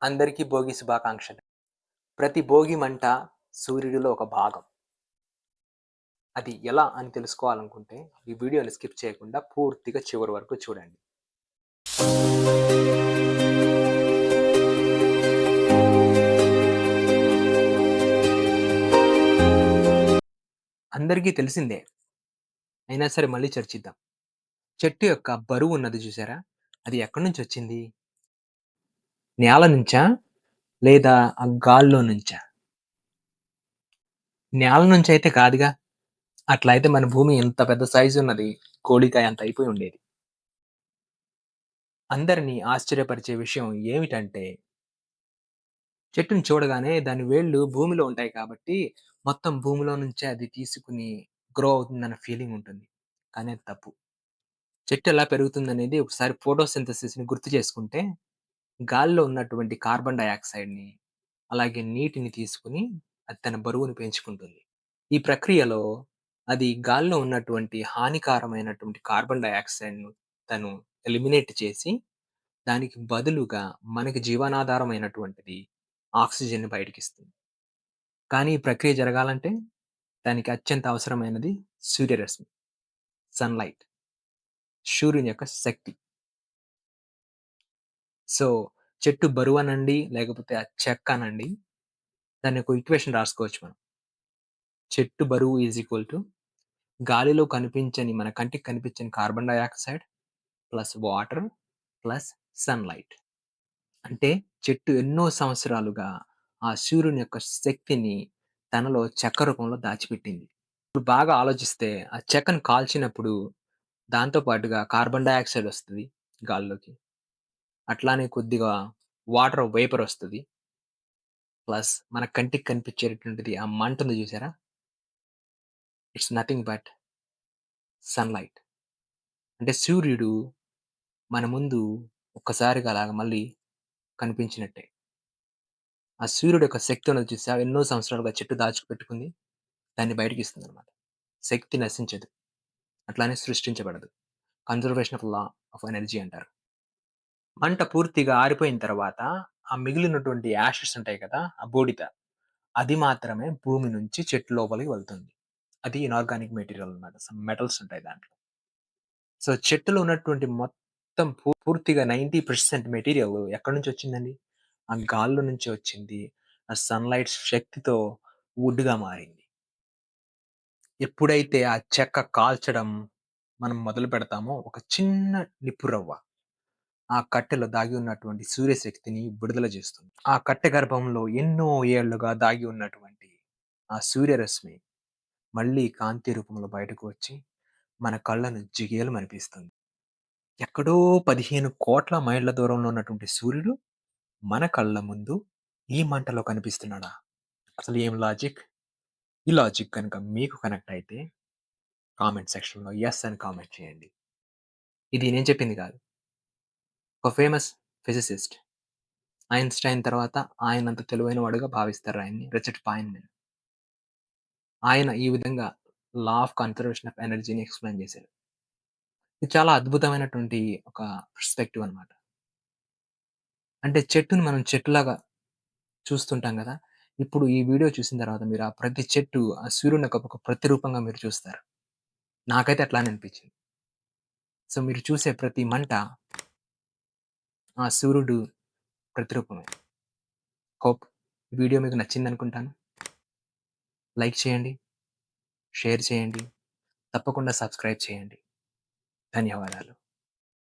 అందరికీ భోగి శుభాకాంక్షలు. ప్రతి భోగి మంట సూర్యుడిలో ఒక భాగం. అది ఎలా అని తెలుసుకోవాలనుకుంటే ఈ వీడియోని స్కిప్ చేయకుండా పూర్తిగా చివరి వరకు చూడండి. అందరికీ తెలిసిందే. అయినా సరే మళ్ళీ చర్చిద్దాం. చెట్టు యొక్క బరువు ఉన్నది చూసారా? అది ఎక్కడి నుంచొచ్చింది? నేల నుంచా? లేదా ఆ గాల్లో నుంచా? నేల నుంచయితే కాదుగా! అట్లా అయితే మన భూమి ఇంత పెద్ద సైజు ఉన్నది కోడికాయ అంత అయిపోయి ఉండేది. అందరిని ఆశ్చర్యపరిచే విషయం ఏమిటంటే చెట్టుని చూడగానే దాని వేళ్ళు భూమిలో ఉంటాయి కాబట్టి, మొత్తం భూమిలో నుంచే అది తీసుకొని గ్రో అవుతుందన్న ఫీలింగ్ ఉంటుంది. కానీ అది తప్పు. చెట్టు ఎలా పెరుగుతుందనేది ఒకసారి ఫోటోసింథసిస్‌ని గుర్తు చేసుకుంటే, గాలిలో ఉన్నటువంటి కార్బన్ డయాక్సైడ్‌ని, అలాగే నీటిని తీసుకొని అది తన బరువును పెంచుకుంటుంది. ఈ ప్రక్రియలో అది గాలిలో ఉన్నటువంటి హానికరమైనటువంటి కార్బన్ డయాక్సైడ్‌ను తను ఎలిమినేట్ చేసి, దానికి బదులుగా మనకి జీవనాధారమైనటువంటిది ఆక్సిజన్‌ని బయటకిస్తుంది. కానీ ఈ ప్రక్రియ జరగాలంటే దానికి అత్యంత అవసరమైనది సూర్యరశ్మి, సన్‌లైట్. సూర్యుని యొక్క శక్తి. సో, చెట్టు బరువనండి, లేకపోతే ఆ చెక్కనండి, దాన్ని ఒక ఈక్వేషన్ రాసుకోవచ్చు మనం. చెట్టు బరువు ఈజ్ ఈక్వల్ టు గాలిలో కనిపించని మన కంటికి కనిపించని carbon dioxide plus water plus sunlight. అంటే చెట్టు ఎన్నో సంవత్సరాలుగా ఆ సూర్యుని యొక్క శక్తిని తనలో చెక్క రూపంలో దాచిపెట్టింది. ఇప్పుడు బాగా ఆలోచిస్తే ఆ చెక్కను కాల్చినప్పుడు దాంతో పాటుగా కార్బన్ డయాక్సైడ్ ఒస్తది గాల్లోకి. అట్లానే కొద్దిగా వాటర్ వేపర్ ఒస్తది. ప్లస్ మన కంటికి కనిపించేటటువంటిది ఆ మంటుంది జూసారా? It's nothing but sunlight. అంటే సూర్యుడు మన ముందు ఒక్కసారిగా అలాగా మళ్ళీ కనిపించినట్టే. ఆ సూర్యుడు యొక్క శక్తి ఉన్నది చూసావా? ఎన్నో సంవత్సరాలుగా చెట్టు దాచిపెట్టుకుంది. దాన్ని బయటకిస్తుందనమాట. శక్తి నశించదు. అట్లానే సృష్టించబడదు. Conservation of law of energy అంటారు. మంట పూర్తిగా ఆరిపోయిన తర్వాత, ఆ మిగిలినటువంటి యాషెస్ ఉంటాయి కదా! ఆ బూడిద. అది మాత్రమే భూమి నుంచి చెట్టు లోపలికి వెళ్తుంది. అది ఇనార్గానిక్ మెటీరియల్ అన్నమాట. సమ్ మెటల్స్ ఉంటాయి దాంట్లో. సో, చెట్టులో ఉన్నటువంటి మొత్తం పూర్తిగా 90% మెటీరియల్ ఎక్కడి నుంచొచ్చిందండి? ఆ గాల్లో నుంచే వచ్చింది. ఆ సన్‌లైట్ శక్తితో వుడ్‌గా మారింది. ఎప్పుడైతే ఆ చెక్క కాల్చడం మనం మొదలు పెడతామో, ఒక చిన్న నిప్పు రవ్వ ఆ కట్టెలో దాగి ఉన్నటువంటి సూర్యశక్తిని విడుదల చేస్తుంది. ఆ కట్టె గర్భంలో ఎన్నో ఏళ్లుగా దాగి ఉన్నటువంటి ఆ సూర్యరశ్మి మళ్ళీ కాంతి రూపంలో బయటకు వచ్చి మన కళ్ళను జిగేలుమనిపిస్తుంది. ఎక్కడో 15,00,00,000 మైళ్ళ దూరంలో ఉన్నటువంటి సూర్యుడు మన కళ్ళ ముందు ఈ మంటలో కనిపిస్తున్నాడా? అసలు ఏం లాజిక్? ఈ లాజిక్ గనుక మీకు కనెక్ట్ అయితే కామెంట్ సెక్షన్‌లో యెస్ అని కామెంట్ చేయండి. ఇది నేను చెప్పింది కాదు. ఒక ఫేమస్ ఫిజిసిస్ట్ ఐన్‌స్టైన్ తర్వాత ఆయనంత తెలివైన వాడుగా భావిస్తారు ఆయన్ని. రిచర్డ్ ఫెయిన్‌మాన్. ఆయన ఈ విధంగా లా ఆఫ్ కన్జర్వేషన్ ఆఫ్ ఎనర్జీని ఎక్స్‌ప్లెయిన్ చేశారు. ఇది చాలా అద్భుతమైనటువంటి ఒక పర్స్పెక్టివ్ అన్నమాట. అంటే చెట్టుని మనం చెట్టులాగా చూస్తుంటాం గదా! ఇప్పుడు ఈ వీడియో చూసిన తర్వాత మీరు ఆ ప్రతి చెట్టు ఆ సూర్యుని యొక్క ఒక ప్రతిరూపంగా మీరు చూస్తారు. నాకైతే అట్లానే అనిపించింది. సో, మీరు చూసే ప్రతి మంట ఆ సూర్యుడు ప్రతిరూపమే. హోప్ ఈ వీడియో మీకు నచ్చిందనుకుంటాను. లైక్ చేయండి, షేర్ చేయండి, తప్పకుండా సబ్స్క్రైబ్ చేయండి. ధన్యవాదాలు.